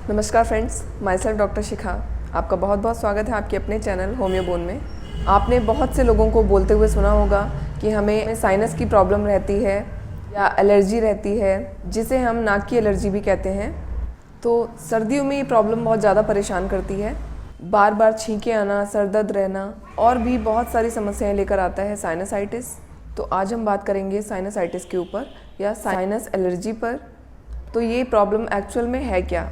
नमस्कार friends, my self doctor शिखा। आपका बहुत बहुत स्वागत है आपके अपने चैनल होम्यो बोन में। आपने बहुत से लोगों को बोलते हुए सुना होगा कि हमें साइनस की प्रॉब्लम रहती है या एलर्जी रहती है, जिसे हम नाक की एलर्जी भी कहते हैं। तो सर्दियों में ये प्रॉब्लम बहुत ज़्यादा परेशान करती है। बार बार छींके आना, सर दर्द रहना और भी बहुत सारी समस्याएं लेकर आता है साइनसाइटिस। तो आज हम बात करेंगे साइनसाइटिस के ऊपर या साइनस एलर्जी पर। तो ये प्रॉब्लम एक्चुअल में है क्या,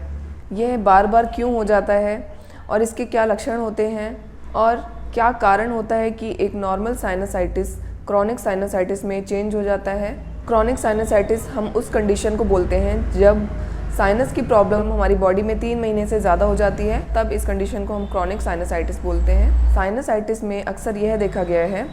यह बार बार क्यों हो जाता है और इसके क्या लक्षण होते हैं और क्या कारण होता है कि एक नॉर्मल साइनसाइटिस क्रॉनिक साइनसाइटिस में चेंज हो जाता है। क्रॉनिक साइनसाइटिस हम उस कंडीशन को बोलते हैं जब साइनस की प्रॉब्लम हमारी बॉडी में 3 महीने से ज़्यादा हो जाती है, तब इस कंडीशन को हम क्रॉनिक साइनसाइटिस बोलते हैं। साइनसाइटिस में अक्सर यह देखा गया है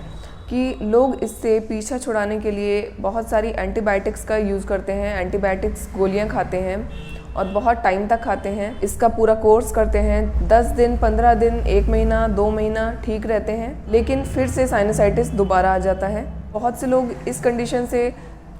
कि लोग इससे पीछा छुड़ाने के लिए बहुत सारी एंटीबायोटिक्स का यूज़ करते हैं। एंटीबायोटिक्स गोलियां खाते हैं और बहुत टाइम तक खाते हैं। इसका पूरा कोर्स करते हैं, 10 दिन, 15 दिन, 1 महीना, 2 महीना ठीक रहते हैं, लेकिन फिर से साइनसाइटिस दोबारा आ जाता है। बहुत से लोग इस कंडीशन से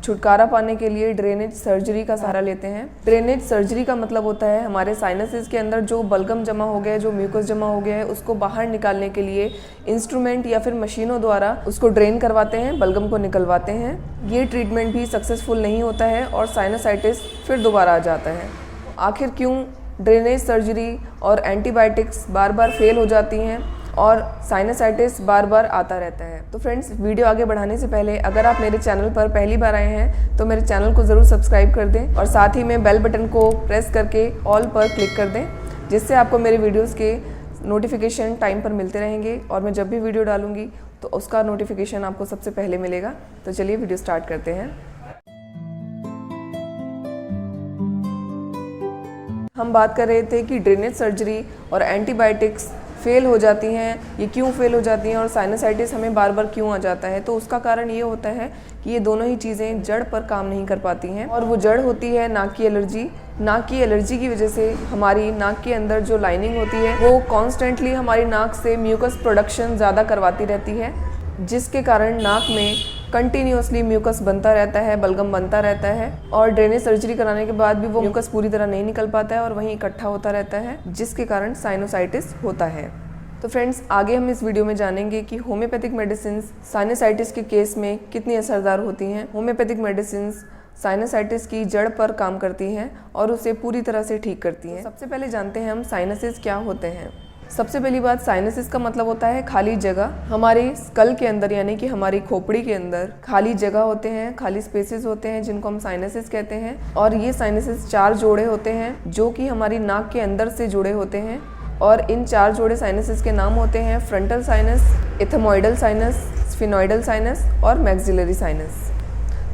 छुटकारा पाने के लिए ड्रेनेज सर्जरी का सहारा लेते हैं। ड्रेनेज सर्जरी का मतलब होता है हमारे साइनसेस के अंदर जो बलगम जमा हो गया है, जो म्यूकस जमा हो गया है, उसको बाहर निकालने के लिए इंस्ट्रूमेंट या फिर मशीनों द्वारा उसको ड्रेन करवाते हैं, बलगम को निकलवाते हैं। ये ट्रीटमेंट भी सक्सेसफुल नहीं होता है और साइनसाइटिस फिर दोबारा आ जाता है। आखिर क्यों ड्रेनेज सर्जरी और एंटीबायोटिक्स बार बार फेल हो जाती हैं और साइनसाइटिस बार बार आता रहता है। तो फ्रेंड्स, वीडियो आगे बढ़ाने से पहले अगर आप मेरे चैनल पर पहली बार आए हैं तो मेरे चैनल को ज़रूर सब्सक्राइब कर दें और साथ ही में बेल बटन को प्रेस करके ऑल पर क्लिक कर दें, जिससे आपको मेरे वीडियोस के नोटिफिकेशन टाइम पर मिलते रहेंगे और मैं जब भी वीडियो डालूंगी तो उसका नोटिफिकेशन आपको सबसे पहले मिलेगा। तो चलिए वीडियो स्टार्ट करते हैं। हम बात कर रहे थे कि ड्रेनेज सर्जरी और एंटीबायोटिक्स फेल हो जाती हैं। ये क्यों फेल हो जाती हैं और साइनसाइटिस हमें बार बार क्यों आ जाता है। तो उसका कारण ये होता है कि ये दोनों ही चीज़ें जड़ पर काम नहीं कर पाती हैं और वो जड़ होती है नाक की एलर्जी। नाक की एलर्जी की वजह से हमारी नाक के अंदर जो लाइनिंग होती है वो कॉन्स्टेंटली हमारी नाक से म्यूकस प्रोडक्शन ज़्यादा करवाती रहती है, जिसके कारण नाक में कंटिन्यूसली म्यूकस बनता रहता है, बलगम बनता रहता है और ड्रेनेज सर्जरी कराने के बाद भी वो म्यूकस पूरी तरह नहीं निकल पाता है और वहीं इकट्ठा होता रहता है, जिसके कारण साइनोसाइटिस होता है। तो फ्रेंड्स, आगे हम इस वीडियो में जानेंगे कि होम्योपैथिक मेडिसिन साइनोसाइटिस के केस में कितनी असरदार होती हैं। होम्योपैथिक मेडिसिन साइनोसाइटिस की जड़ पर काम करती हैं और उसे पूरी तरह से ठीक करती हैं। सबसे पहले जानते हैं हम साइनसेस क्या होते हैं। सबसे पहली बात, साइनसिस का मतलब होता है खाली जगह। हमारे स्कल के अंदर यानी कि हमारी खोपड़ी के अंदर खाली जगह होते हैं, खाली स्पेसेस होते हैं, जिनको हम साइनसिस कहते हैं। और ये साइनसिस 4 जोड़े होते हैं जो कि हमारी नाक के अंदर से जुड़े होते हैं और इन 4 जोड़े साइनसिस के नाम होते हैं frontal sinus, ethmoidal sinus, sphenoidal sinus और मैक्सिलरी साइनस।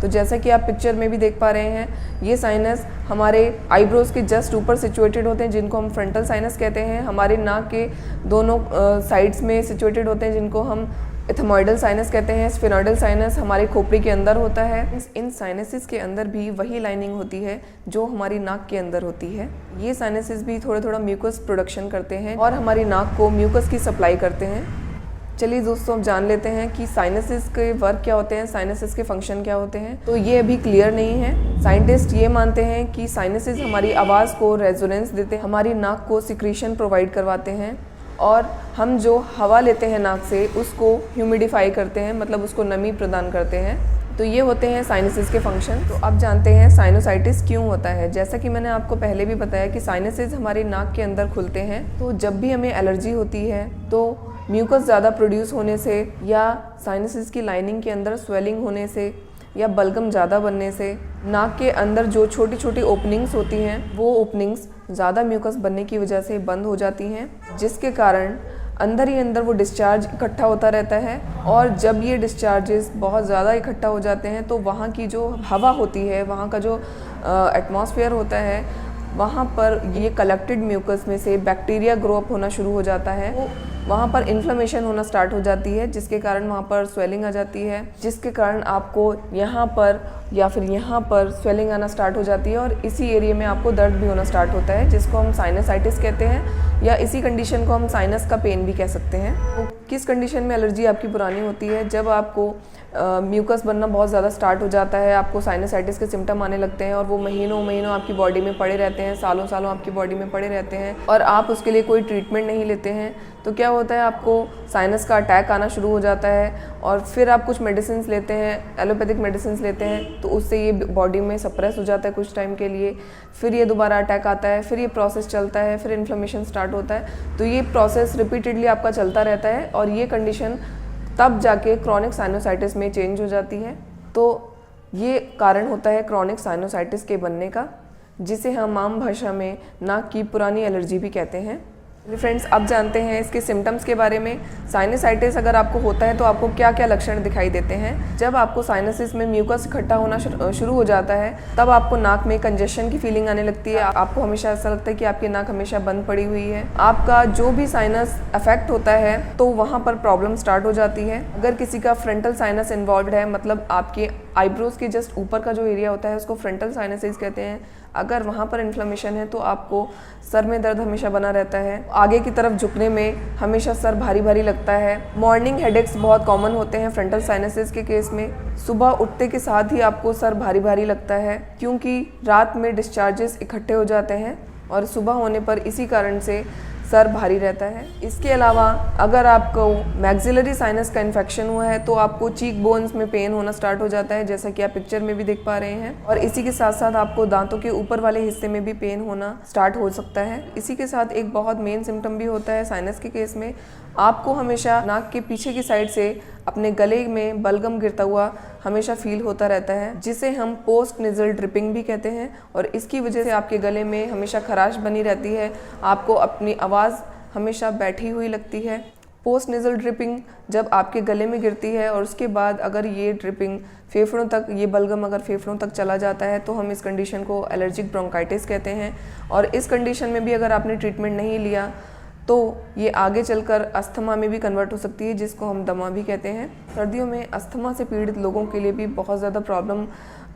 तो जैसा कि आप पिक्चर में भी देख पा रहे हैं, ये साइनस हमारे आईब्रोज के जस्ट ऊपर सिचुएटेड होते हैं, जिनको हम फ्रंटल साइनस कहते हैं। हमारे नाक के दोनों साइड्स में सिचुएटेड होते हैं, जिनको हम एथमोइडल साइनस कहते हैं। स्फिनोइडल साइनस हमारे खोपड़ी के अंदर होता है। इन साइनसिस के अंदर भी वही लाइनिंग होती है जो हमारी नाक के अंदर होती है। ये साइनसिस भी थोड़ा थोड़ा म्यूकस प्रोडक्शन करते हैं और हमारी नाक को म्यूकस की सप्लाई करते हैं। चलिए दोस्तों, अब जान लेते हैं कि साइनसिस के वर्क क्या होते हैं, साइनसिस के फंक्शन क्या होते हैं। तो ये अभी क्लियर नहीं है। साइंटिस्ट ये मानते हैं कि साइनसिस हमारी आवाज़ को रेजोनेंस देते हैं, हमारी नाक को सिक्रीशन प्रोवाइड करवाते हैं और हम जो हवा लेते हैं नाक से उसको ह्यूमिडिफाई करते हैं, मतलब उसको नमी प्रदान करते हैं। तो ये होते हैं साइनसिस के फंक्शन। तो अब जानते हैं साइनोसाइटिस क्यों होता है। जैसा कि मैंने आपको पहले भी बताया कि साइनसिस हमारी नाक के अंदर खुलते हैं। तो जब भी हमें एलर्जी होती है तो म्यूकस ज़्यादा प्रोड्यूस होने से या साइनसिस की लाइनिंग के अंदर स्वेलिंग होने से या बलगम ज़्यादा बनने से नाक के अंदर जो छोटी छोटी ओपनिंग्स होती हैं वो ओपनिंग्स ज़्यादा म्यूकस बनने की वजह से बंद हो जाती हैं, जिसके कारण अंदर ही अंदर वो डिस्चार्ज इकट्ठा होता रहता है। और जब ये डिस्चार्जेस बहुत ज़्यादा इकट्ठा हो जाते हैं तो वहाँ की जो हवा होती है, वहाँ का जो एटमॉस्फेयर होता है, वहाँ पर ये कलेक्टेड म्यूकस में से बैक्टीरिया ग्रो अप होना शुरू हो जाता है। तो वहाँ पर इन्फ्लेमेशन होना स्टार्ट हो जाती है, जिसके कारण वहाँ पर स्वेलिंग आ जाती है, जिसके कारण आपको यहाँ पर या फिर यहाँ पर स्वेलिंग आना स्टार्ट हो जाती है और इसी एरिया में आपको दर्द भी होना स्टार्ट होता है, जिसको हम साइनसाइटिस कहते हैं, या इसी कंडीशन को हम साइनस का पेन भी कह सकते हैं। तो किस कंडीशन में एलर्जी आपकी पुरानी होती है? जब आपको म्यूकस बनना बहुत ज़्यादा स्टार्ट हो जाता है, आपको साइनसाइटिस के सिम्टम आने लगते हैं और वो महीनों महीनों आपकी बॉडी में पड़े रहते हैं, सालों सालों आपकी बॉडी में पड़े रहते हैं और आप उसके लिए कोई ट्रीटमेंट नहीं लेते हैं, तो क्या होता है, आपको साइनस का अटैक आना शुरू हो जाता है और फिर आप कुछ मेडिसिन लेते हैं, एलोपैथिक मेडिसिन लेते हैं, तो उससे ये बॉडी में सप्रेस हो जाता है कुछ टाइम के लिए, फिर ये दोबारा अटैक आता है, फिर ये प्रोसेस चलता है, फिर इन्फ्लेमेशन स्टार्ट होता है। तो ये प्रोसेस रिपीटेडली आपका चलता रहता है और ये कंडीशन तब जाके क्रॉनिक साइनोसाइटिस में चेंज हो जाती है। तो ये कारण होता है क्रॉनिक साइनोसाइटिस के बनने का, जिसे हम आम भाषा में नाक की पुरानी एलर्जी भी कहते हैं। फ्रेंड्स, अब जानते हैं इसके सिम्टम्स के बारे में। साइनसाइटिस अगर आपको होता है तो आपको क्या क्या लक्षण दिखाई देते हैं? जब आपको साइनसिस में म्यूकस इकट्ठा होना शुरू हो जाता है, तब आपको नाक में कंजेशन की फीलिंग आने लगती है। आपको हमेशा ऐसा लगता है कि आपकी नाक हमेशा बंद पड़ी हुई है। आपका जो भी साइनस अफेक्ट होता है तो वहाँ पर प्रॉब्लम स्टार्ट हो जाती है। अगर किसी का फ्रंटल साइनस इन्वॉल्व है, मतलब आपके आईब्रोज के जस्ट ऊपर का जो एरिया होता है उसको फ्रंटल साइनसिस कहते हैं, अगर वहाँ पर इन्फ्लेमेशन है तो आपको सर में दर्द हमेशा बना रहता है, आगे की तरफ झुकने में हमेशा सर भारी भारी लगता है, मॉर्निंग हेडेक्स बहुत कॉमन होते हैं फ्रंटल साइनसिस के केस में, सुबह उठते के साथ ही आपको सर भारी भारी लगता है क्योंकि रात में डिस्चार्जेस इकट्ठे हो जाते हैं और सुबह होने पर इसी कारण से सर भारी रहता है। इसके अलावा अगर आपको मैक्सिलरी साइनस का इन्फेक्शन हुआ है तो आपको चीक बोन्स में पेन होना स्टार्ट हो जाता है, जैसा कि आप पिक्चर में भी देख पा रहे हैं, और इसी के साथ साथ आपको दांतों के ऊपर वाले हिस्से में भी पेन होना स्टार्ट हो सकता है। इसी के साथ एक बहुत मेन सिम्टम भी होता है साइनस के केस में, आपको हमेशा नाक के पीछे की साइड से अपने गले में बलगम गिरता हुआ हमेशा फील होता रहता है, जिसे हम पोस्ट नेजल ड्रिपिंग भी कहते हैं, और इसकी वजह से आपके गले में हमेशा खराश बनी रहती है, आपको अपनी आवाज़ हमेशा बैठी हुई लगती है। पोस्ट नेजल ड्रिपिंग जब आपके गले में गिरती है और उसके बाद अगर ये ड्रिपिंग फेफड़ों तक, ये बलगम अगर फेफड़ों तक चला जाता है तो हम इस कंडीशन को एलर्जिक ब्रोंकाइटिस कहते हैं, और इस कंडीशन में भी अगर आपने ट्रीटमेंट नहीं लिया तो ये आगे चलकर अस्थमा में भी कन्वर्ट हो सकती है, जिसको हम दमा भी कहते हैं। सर्दियों में अस्थमा से पीड़ित लोगों के लिए भी बहुत ज़्यादा प्रॉब्लम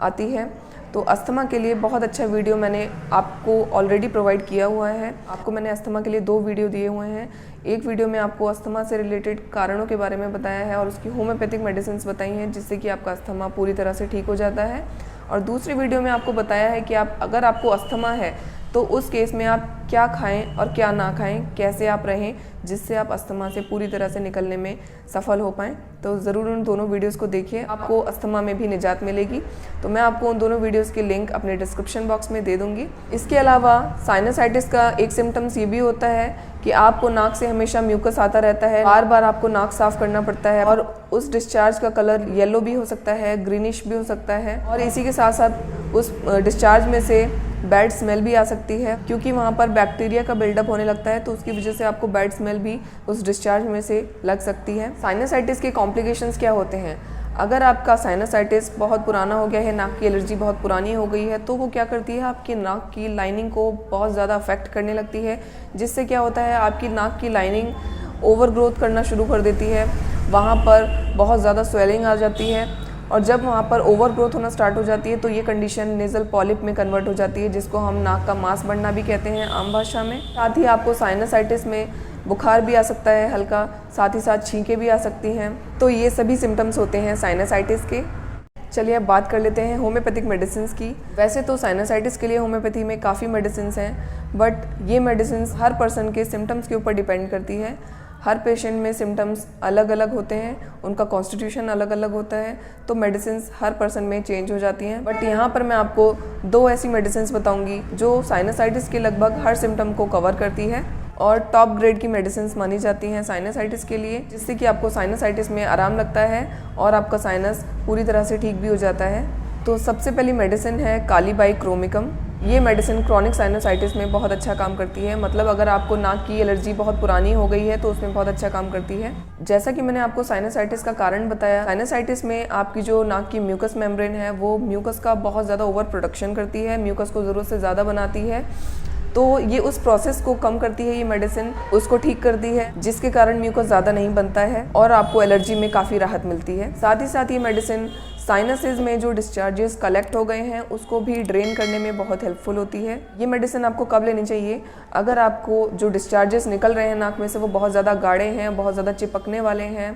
आती है, तो अस्थमा के लिए बहुत अच्छा वीडियो मैंने आपको ऑलरेडी प्रोवाइड किया हुआ है। आपको मैंने अस्थमा के लिए 2 वीडियो दिए हुए हैं। एक वीडियो में आपको अस्थमा से रिलेटेड कारणों के बारे में बताया है और उसकी होम्योपैथिक मेडिसिन बताई हैं, जिससे कि आपका अस्थमा पूरी तरह से ठीक हो जाता है, और दूसरी वीडियो में आपको बताया है कि अगर आपको अस्थमा है तो उस केस में आप क्या खाएं और क्या ना खाएं, कैसे आप रहें, जिससे आप अस्थमा से पूरी तरह से निकलने में सफल हो पाएँ। तो ज़रूर उन दोनों वीडियोस को देखिए, आपको अस्थमा में भी निजात मिलेगी। तो मैं आपको उन दोनों वीडियोस के लिंक अपने डिस्क्रिप्शन बॉक्स में दे दूँगी। इसके अलावा साइनसाइटिस का एक सिम्टम्स ये भी होता है कि आपको नाक से हमेशा म्यूकस आता रहता है, बार बार आपको नाक साफ करना पड़ता है, और उस डिस्चार्ज का कलर येलो भी हो सकता है, ग्रीनिश भी हो सकता है, और इसी के साथ साथ उस डिस्चार्ज में से बैड स्मेल भी आ सकती है, क्योंकि वहाँ पर बैक्टीरिया का बिल्डअप होने लगता है, तो उसकी वजह से आपको बैड स्मेल भी उस डिस्चार्ज में से लग सकती है। साइनसाइटिस के कॉम्प्लिकेशंस क्या होते हैं? अगर आपका साइनसाइटिस बहुत पुराना हो गया है, नाक की एलर्जी बहुत पुरानी हो गई है, तो वो क्या करती है, आपकी नाक की लाइनिंग को बहुत ज़्यादा अफेक्ट करने लगती है, जिससे क्या होता है, आपकी नाक की लाइनिंग ओवर ग्रोथ करना शुरू कर देती है, वहाँ पर बहुत ज़्यादा स्वेलिंग आ जाती है, और जब वहाँ पर ओवर ग्रोथ होना स्टार्ट हो जाती है तो ये कंडीशन नेज़ल पॉलिप में कन्वर्ट हो जाती है, जिसको हम नाक का मांस बढ़ना भी कहते हैं आम भाषा में। साथ ही आपको साइनसाइटिस में बुखार भी आ सकता है हल्का, साथ ही साथ छींकें भी आ सकती हैं। तो ये सभी सिम्टम्स होते हैं साइनसाइटिस के। चलिए अब बात कर लेते हैं होम्योपैथिक मेडिसिन की। वैसे तो साइनसाइटिस के लिए होम्योपैथी में काफ़ी मेडिसिन हैं, बट ये मेडिसिन हर पर्सन के सिम्टम्स के ऊपर डिपेंड करती है। हर पेशेंट में सिम्टम्स अलग अलग होते हैं, उनका कॉन्स्टिट्यूशन अलग अलग होता है, तो मेडिसिन हर पर्सन में चेंज हो जाती हैं। बट यहाँ पर मैं आपको 2 ऐसी मेडिसिन बताऊँगी जो साइनसाइटिस के लगभग हर सिम्टम को कवर करती है और टॉप ग्रेड की मेडिसिन मानी जाती हैं साइनसाइटिस के लिए, जिससे कि आपको साइनसाइटिस में आराम लगता है और आपका साइनस पूरी तरह से ठीक भी हो जाता है। तो सबसे पहली मेडिसिन है कालीबाइक्रोमिकम। ये मेडिसिन क्रॉनिक साइनोसाइटिस में बहुत अच्छा काम करती है, मतलब अगर आपको नाक की एलर्जी बहुत पुरानी हो गई है तो उसमें बहुत अच्छा काम करती है। जैसा कि मैंने आपको साइनोसाइटिस का कारण बताया, साइनोसाइटिस में आपकी जो नाक की म्यूकस मेम्ब्रेन है वो म्यूकस का बहुत ज़्यादा ओवर प्रोडक्शन करती है, म्यूकस को ज़रूरत से ज़्यादा बनाती है, तो ये उस प्रोसेस को कम करती है, ये मेडिसिन उसको ठीक करती है, जिसके कारण म्यूकस ज़्यादा नहीं बनता है और आपको एलर्जी में काफ़ी राहत मिलती है। साथ ही साथ ये मेडिसिन साइनसेस में जो डिस्चार्जेस कलेक्ट हो गए हैं उसको भी ड्रेन करने में बहुत हेल्पफुल होती है। ये मेडिसिन आपको कब लेनी चाहिए? अगर आपको जो डिस्चार्जेस निकल रहे हैं नाक में से वो बहुत ज़्यादा गाढ़े हैं, बहुत ज़्यादा चिपकने वाले हैं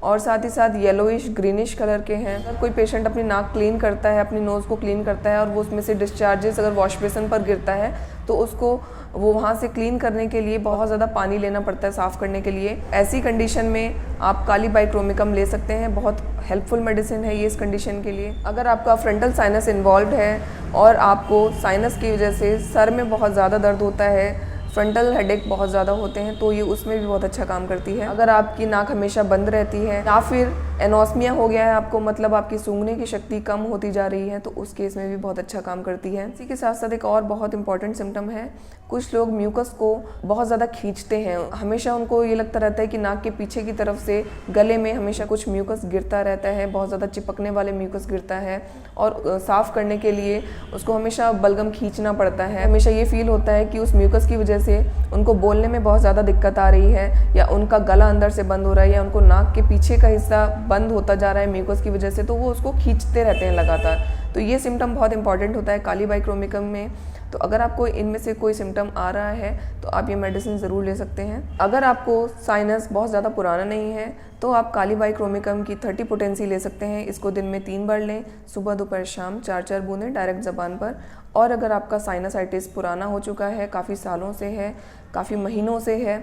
और साथ ही साथ येलोइश ग्रीनिश कलर के हैं। अगर कोई पेशेंट अपनी नाक क्लीन करता है, अपनी नोज़ को क्लीन करता है और वो उसमें से डिस्चार्जेस अगर वॉश बेसिन पर गिरता है तो उसको वो वहाँ से क्लीन करने के लिए बहुत ज़्यादा पानी लेना पड़ता है साफ़ करने के लिए। ऐसी कंडीशन में आप काली बाइक्रोमिकम ले सकते हैं, बहुत हेल्पफुल मेडिसिन है ये इस कंडीशन के लिए। अगर आपका फ्रंटल साइनस इन्वॉल्व है और आपको साइनस की वजह से सर में बहुत ज़्यादा दर्द होता है, फ्रंटल हेडेक बहुत ज़्यादा होते हैं, तो ये उसमें भी बहुत अच्छा काम करती है। अगर आपकी नाक हमेशा बंद रहती है या फिर एनोस्मिया हो गया है आपको, मतलब आपकी सूंघने की शक्ति कम होती जा रही है, तो उस केस में भी बहुत अच्छा काम करती है। इसी के साथ साथ एक और बहुत इंपॉर्टेंट सिम्टम है, कुछ लोग म्यूकस को बहुत ज़्यादा खींचते हैं। हमेशा उनको ये लगता रहता है कि नाक के पीछे की तरफ से गले में हमेशा कुछ म्यूकस गिरता रहता है, बहुत ज़्यादा चिपकने वाले म्यूकस गिरता है और साफ़ करने के लिए उसको हमेशा बलगम खींचना पड़ता है। हमेशा ये फील होता है कि उस म्यूकस की वजह से उनको बोलने में बहुत ज़्यादा दिक्कत आ रही है या उनका गला अंदर से बंद हो रहा है या उनको नाक के पीछे का हिस्सा बंद होता जा रहा है म्यूकस की वजह से, तो वो उसको खींचते रहते हैं लगातार। तो ये सिम्टम बहुत इंपॉर्टेंट होता है काली बाइक्रोमिकम में। तो अगर आपको इनमें से कोई सिम्टम आ रहा है तो आप ये मेडिसिन ज़रूर ले सकते हैं। अगर आपको साइनस बहुत ज़्यादा पुराना नहीं है तो आप काली बाइक्रोमिकम की 30 पोटेंसी ले सकते हैं। इसको दिन में 3 बार लें, सुबह दोपहर शाम 4-4 बूंदें डायरेक्ट ज़बान पर। और अगर आपका साइनसाइटिस पुराना हो चुका है, काफ़ी सालों से है, काफ़ी महीनों से है,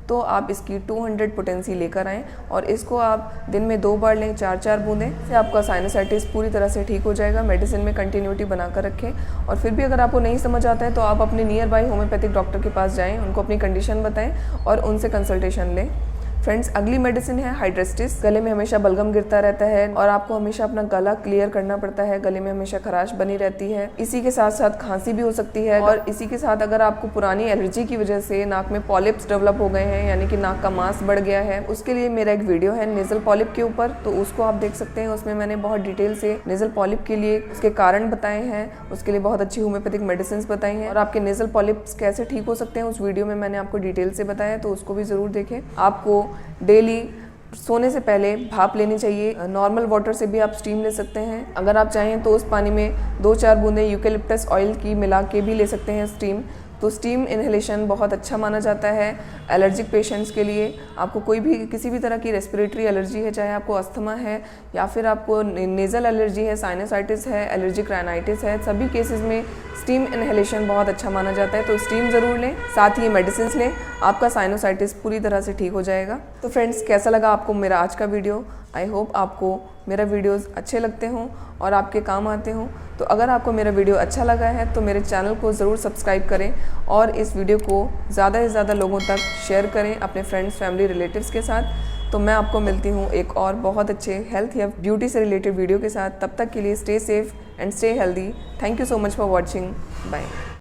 तो आप इसकी 200 पोटेंसी लेकर आएँ और इसको आप दिन में 2 बार लें, 4-4 बूंदें, से आपका साइनसाइटिस पूरी तरह से ठीक हो जाएगा। मेडिसिन में कंटिन्यूटी बनाकर रखें और फिर भी अगर आपको नहीं समझ आता है तो आप अपने नियर बाई होम्योपैथिक डॉक्टर के पास जाएँ, उनको अपनी कंडीशन बताएं और उनसे कंसल्टेशन लें। फ्रेंड्स, अगली मेडिसिन है हाइड्रेस्टिस। गले में हमेशा बलगम गिरता रहता है और आपको हमेशा अपना गला क्लियर करना पड़ता है, गले में हमेशा खराश बनी रहती है, इसी के साथ साथ खांसी भी हो सकती है और इसी के साथ अगर आपको पुरानी एलर्जी की वजह से नाक में पॉलिप्स डेवलप हो गए हैं, यानी कि नाक का मांस बढ़ गया है, उसके लिए मेरा एक वीडियो है नेजल पॉलिप के ऊपर, तो उसको आप देख सकते हैं। उसमें मैंने बहुत डिटेल से नेजल पॉलिप के लिए उसके कारण बताए हैं, उसके लिए बहुत अच्छी होम्योपैथिक मेडिसिन बताई हैं और आपके नेजल पॉलिप्स कैसे ठीक हो सकते हैं उस वीडियो में मैंने आपको डिटेल से बताया, तो उसको भी ज़रूर देखें। आपको डेली सोने से पहले भाप लेनी चाहिए। नॉर्मल वाटर से भी आप स्टीम ले सकते हैं। अगर आप चाहें तो उस पानी में 2-4 बूंदें यूकेलिप्टस ऑयल की मिला के भी ले सकते हैं स्टीम। तो स्टीम इन्हेलेशन बहुत अच्छा माना जाता है एलर्जिक पेशेंट्स के लिए। आपको कोई भी किसी भी तरह की रेस्पिरेटरी एलर्जी है, चाहे आपको अस्थमा है या फिर आपको नेज़ल एलर्जी है, साइनसाइटिस है, एलर्जिक राइनाइटिस है, सभी केसेस में स्टीम इन्हेलेशन बहुत अच्छा माना जाता है। तो स्टीम ज़रूर लें, साथ ही मेडिसिन लें, आपका साइनोसाइटिस पूरी तरह से ठीक हो जाएगा। तो फ्रेंड्स, कैसा लगा आपको मेरा आज का वीडियो? आई होप आपको मेरा वीडियोस अच्छे लगते हों और आपके काम आते हों। तो अगर आपको मेरा वीडियो अच्छा लगा है तो मेरे चैनल को ज़रूर सब्सक्राइब करें और इस वीडियो को ज़्यादा से ज़्यादा लोगों तक शेयर करें अपने फ्रेंड्स, फैमिली, रिलेटिव्स के साथ। तो मैं आपको मिलती हूँ एक और बहुत अच्छे हेल्थ या ब्यूटी से रिलेटेड वीडियो के साथ। तब तक के लिए stay safe and stay healthy. Thank you so much for watching. Bye.